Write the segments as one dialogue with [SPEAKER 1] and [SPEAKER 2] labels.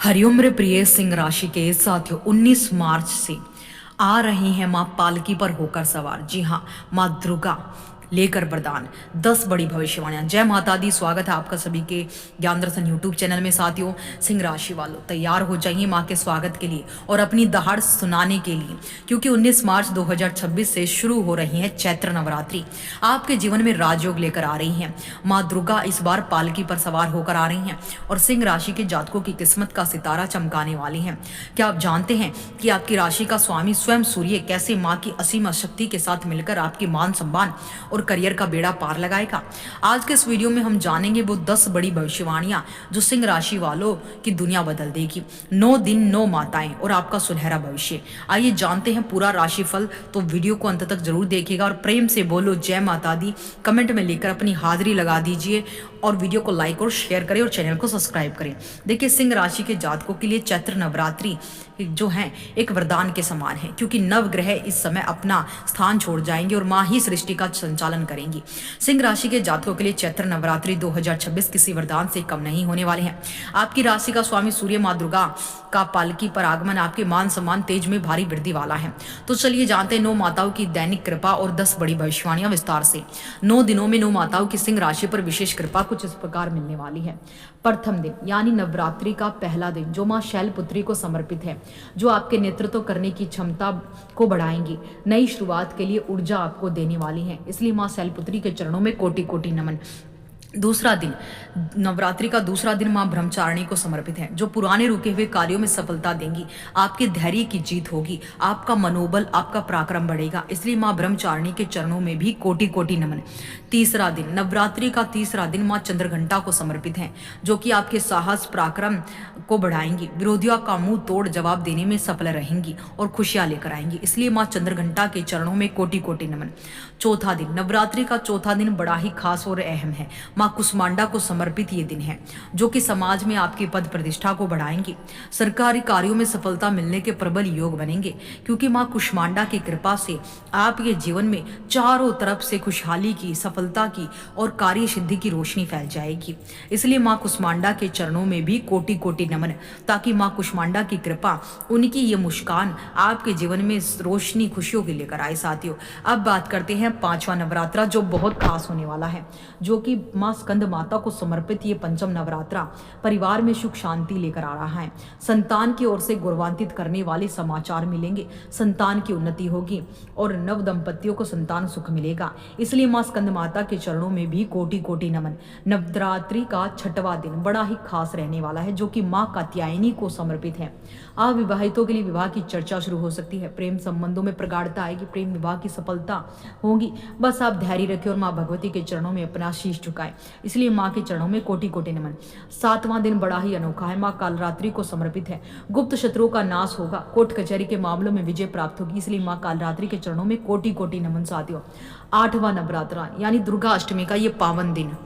[SPEAKER 1] हरिओम मेरे प्रिय सिंह राशि के साथियों, 19 मार्च से आ रही हैं माँ पालकी पर होकर सवार। जी हाँ, माँ दुर्गा लेकर वरदान 10 बड़ी भविष्यवाणियां। जय माता दी। स्वागत है आपका सभी के ज्ञान दर्शन यूट्यूब चैनल में। साथियों, सिंह राशि वालों तैयार हो जाइए माँ के स्वागत के लिए और अपनी दहाड़ सुनाने के लिए, क्योंकि 19 मार्च 2026 से शुरू हो रही है चैत्र नवरात्रि। आपके जीवन में राजयोग लेकर आ रही हैं माँ दुर्गा। इस बार पालकी पर सवार होकर आ रही हैं और सिंह राशि के जातकों की किस्मत का सितारा चमकाने वाली हैं। क्या आप जानते हैं कि आपकी राशि का स्वामी स्वयं सूर्य कैसे माँ की असीम शक्ति के साथ मिलकर आपके मान सम्मान और करियर का बेड़ा पार लगाएगा? आज के इस वीडियो में हम जानेंगे वो 10 बड़ी भविष्यवाणियां जो सिंह राशि वालों की दुनिया बदल देगी। 9 दिन 9 माताएं और आपका सुनहरा भविष्य। आइए जानते हैं पूरा राशिफल। तो वीडियो को अंत तक जरूर देखिएगा और प्रेम से बोलो जय माता दी कमेंट में लेकर अपनी हाजिरी लगा दीजिए और वीडियो को लाइक और शेयर करें और चैनल को सब्सक्राइब करें। देखिए, सिंह राशि के जातकों के लिए चैत्र नवरात्रि जो है एक वरदान के समान है, क्योंकि नवग्रह इस समय अपना स्थान छोड़ जाएंगे और माँ ही सृष्टि का संचालन करेंगी। सिंह राशि के जातकों के लिए चैत्र नवरात्रि 2026 किसी वरदान से कम नहीं होने वाले हैं। आपकी राशि का स्वामी सूर्य माँ दुर्गा का पालकी पर आगमन आपके मान सम्मान तेज में भारी वृद्धि वाला है। तो चलिए जानते हैं 9 माताओं की दैनिक कृपा और 10 बड़ी भविष्यवाणियां विस्तार से। 9 दिनों में 9 माताओं की सिंह राशि पर विशेष कृपा कुछ इस प्रकार मिलने वाली है। प्रथम दिन यानी नवरात्रि का पहला दिन जो माँ शैलपुत्री को समर्पित है, जो आपके नेतृत्व करने की क्षमता को बढ़ाएंगी, नई शुरुआत के लिए ऊर्जा आपको देने वाली है। इसलिए माँ शैलपुत्री के चरणों में कोटि कोटि नमन। दूसरा दिन, नवरात्रि का दूसरा दिन मां ब्रह्मचारिणी को समर्पित है, जो पुराने रुके हुए कार्यों में सफलता देंगी। आपके धैर्य की जीत होगी, आपका मनोबल, आपका पराक्रम बढ़ेगा। इसलिए मां ब्रह्मचारिणी के चरणों में भी कोटि कोटि नमन। तीसरा दिन, नवरात्रि का तीसरा दिन मां चंद्रघंटा को समर्पित है, जो कि आपके साहस पराक्रम को बढ़ाएंगी, विरोधियों का मुंह तोड़ जवाब देने में सफल रहेंगी और खुशियां लेकर आएंगी। इसलिए मां चंद्रघंटा के चरणों में कोटि कोटि नमन। चौथा दिन, नवरात्रि का चौथा दिन बड़ा ही खास और अहम है। मां कुष्मांडा को समर्पित ये दिन है, जो कि समाज में आपकी पद प्रतिष्ठा को बढ़ाएंगी। सरकारी कार्यों में सफलता मिलने के प्रबल योग बनेंगे, क्योंकि मां कुष्मांडा की कृपा से आपके जीवन में चारों तरफ से खुशहाली की, सफलता की और कार्य सिद्धि की रोशनी फैल जाएगी। इसलिए मां कुष्मांडा के चरणों में भी कोटि कोटि नमन, ताकि मां कुष्मांडा की कृपा, उनकी ये मुस्कान आपके जीवन में रोशनी, खुशियों की लेकर आए। साथियों, अब बात करते हैं पांचवा नवरात्रा, जो बहुत खास होने वाला है, जो कि मां स्कंद माता को समर्पित ये पंचम नवरात्रा परिवार में सुख शांति लेकर आ रहा है। संतान की ओर से गौरवान्वित करने वाले समाचार मिलेंगे, संतान की उन्नति होगी और नव दंपतियों को संतान सुख मिलेगा। इसलिए मां स्कंद माता के चरणों में भी कोटि कोटि नमन। नवरात्रि का छठवां दिन बड़ा ही खास रहने वाला है, जो कि मां कात्यायनी को समर्पित है। अविवाहितों के लिए विवाह की चर्चा शुरू हो सकती है, प्रेम संबंधों में प्रगाढ़ता आएगी, प्रेम विवाह की सफलता होगी। बस आप धैर्य रखें और मां भगवती के चरणों में अपना शीश झुकाएं। इसलिए मां के चरणों में कोटि कोटि नमन। सातवां दिन बड़ा ही अनोखा है, मां कालरात्रि को समर्पित है। गुप्त शत्रुओं का नाश होगा, कोर्ट कचहरी के मामलों में विजय प्राप्त होगी। इसलिए मां कालरात्रि के चरणों में कोटि कोटि नमन। साथियों, आठवां नवरात्रा यानी दुर्गा अष्टमी का ये पावन दिन,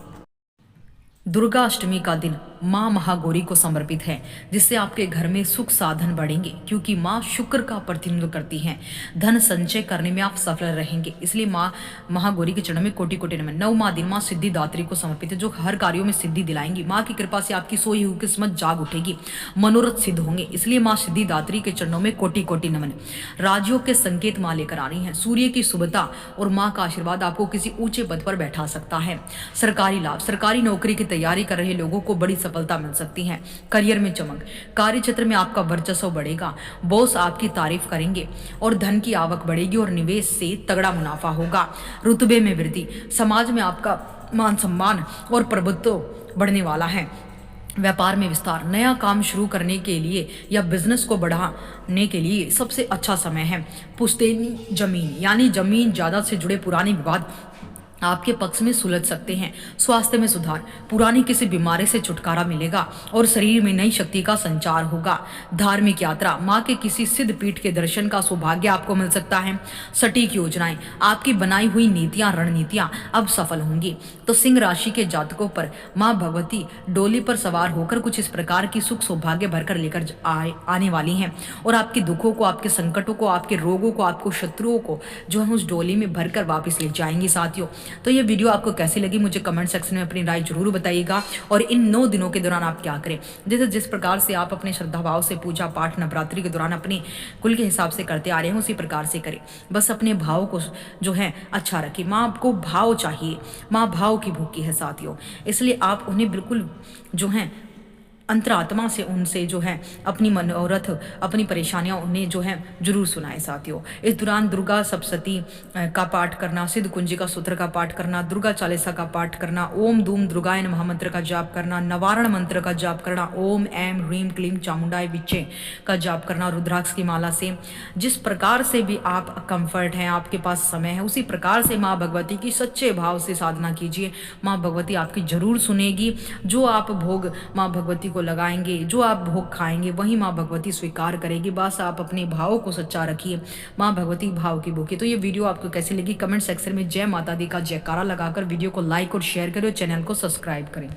[SPEAKER 1] दुर्गा अष्टमी का दिन माँ महागौरी को समर्पित है, जिससे आपके घर में सुख साधन बढ़ेंगे, क्योंकि माँ शुक्र का प्रतिनिधित्व करती हैं। धन संचय करने में आप सफल रहेंगे। इसलिए माँ महागौरी के चरणों में कोटि कोटि नमन। नौवां दिन माँ सिद्धिदात्री को समर्पित है, जो हर कार्यों में सिद्धि दिलाएंगी। माँ की कृपा से आपकी सोई हुई किस्मत जाग उठेगी, मनोरथ सिद्ध होंगे। इसलिए माँ सिद्धिदात्री के चरणों में कोटि कोटि नमन। राजयोग के संकेत माँ लेकर आ रही है। सूर्य की शुभता और माँ का आशीर्वाद आपको किसी ऊंचे पद पर बैठा सकता है। सरकारी लाभ, सरकारी नौकरी की तैयारी कर रहे लोगों को बड़ी सफलता मिल सकती है। करियर में चमक, कार्य क्षेत्र में आपका वर्चस्व बढ़ेगा, बॉस आपकी तारीफ करेंगे और धन की आवक बढ़ेगी और निवेश से तगड़ा मुनाफा होगा। रुतबे में वृद्धि, समाज में आपका मान सम्मान और प्रभुत्व बढ़ने वाला है। व्यापार में विस्तार, नया काम शुरू करने के लिए या बिजनेस को बढ़ाने के लिए सबसे अच्छा समय है। पुश्तैनी जमीन यानी जमीन जायदाद से जुड़े पुराने विवाद आपके पक्ष में सुलझ सकते हैं। स्वास्थ्य में सुधार, पुरानी किसी बीमारी से छुटकारा मिलेगा और शरीर में नई शक्ति का संचार होगा। धार्मिक यात्रा, माँ के किसी सिद्ध पीठ के दर्शन का सौभाग्य आपको मिल सकता है। सटीक योजनाएं, आपकी बनाई हुई नीतियां, रणनीतियां अब सफल होंगी। तो सिंह राशि के जातकों पर माँ भगवती डोली पर सवार होकर कुछ इस प्रकार की सुख सौभाग्य भरकर लेकर आने वाली हैं और आपके दुखों को, आपके संकटों को, आपके रोगों को, आपको शत्रुओं को जो है उस डोली में भरकर वापस ले जाएंगी। साथियों, तो ये वीडियो आपको कैसी लगी मुझे कमेंट सेक्शन में अपनी राय जरूर बताइएगा। और इन 9 दिनों के दौरान आप क्या करें, जैसे जिस प्रकार से आप अपने श्रद्धा भाव से पूजा पाठ नवरात्रि के दौरान अपने कुल के हिसाब से करते आ रहे हैं उसी प्रकार से करें। बस अपने भाव को जो है अच्छा रखिए। माँ आपको भाव चाहिए, माँ भाव की भूखी है साथियों, इसलिए आप उन्हें बिल्कुल जो है अंतरात्मा से उनसे जो है अपनी मनोरथ अपनी परेशानियां उन्हें जो है जरूर सुनाए साथियों। इस दौरान दुर्गा सप्तशती का पाठ करना, सिद्ध कुंजिका सूत्र का पाठ करना, दुर्गा चालीसा का पाठ करना, ओम धूम दुर्गाय नमः मंत्र का जाप करना, नवारण मंत्र का जाप करना, ओम एम ह्रीम क्लीम चामुंडाय विच्चे का जाप करना रुद्राक्ष की माला से। जिस प्रकार से भी आप कंफर्ट हैं, आपके पास समय है, उसी प्रकार से माँ भगवती की सच्चे भाव से साधना कीजिए। माँ भगवती आपकी जरूर सुनेगी। जो आप भोग माँ भगवती को लगाएंगे, जो आप भोग खाएंगे, वही माँ भगवती स्वीकार करेगी। बस आप अपने भाव को सच्चा रखिए। माँ भगवती भाव की भूखी। तो ये वीडियो आपको कैसी लगी कमेंट सेक्शन में जय माता दी का जयकारा लगाकर वीडियो को लाइक और शेयर करें और चैनल को सब्सक्राइब करें।